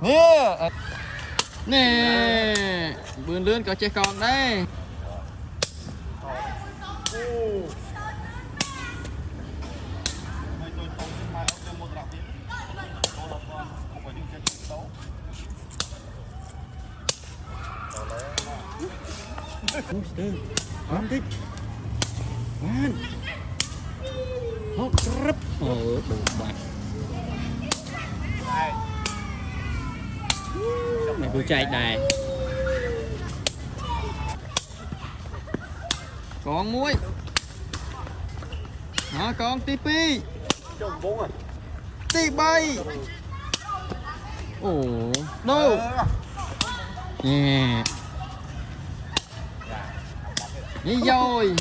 Ồ. Nè. Nè. Vươn lươn có trẻ con đây. Ăn thích. Ăn. Hốt rấp. Ồ, đủ bạc. Này vừa chạy đài. Con muối. Đó, con tipi. Tí bay. Ồ, đâu. Nè. Đi rồi.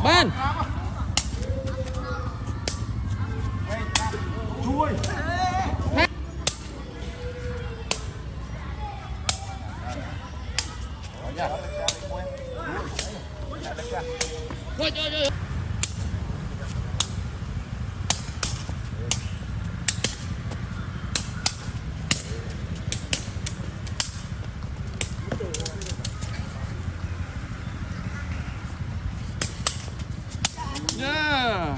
Ban. Chui. Rồi rồi. Yeah.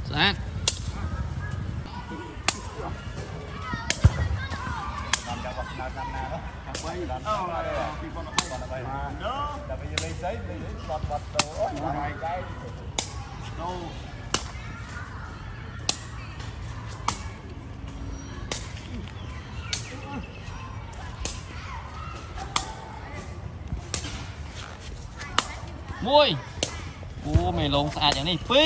Sẵn. Môi. Ô mày lông sạchอย่างนี้ปี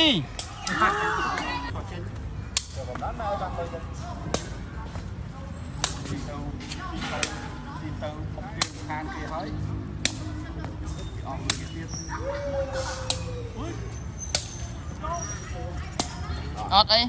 ออดไอ้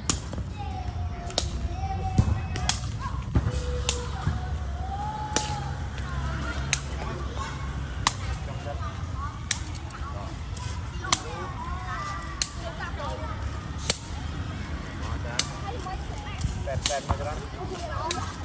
แปดมาแล้ว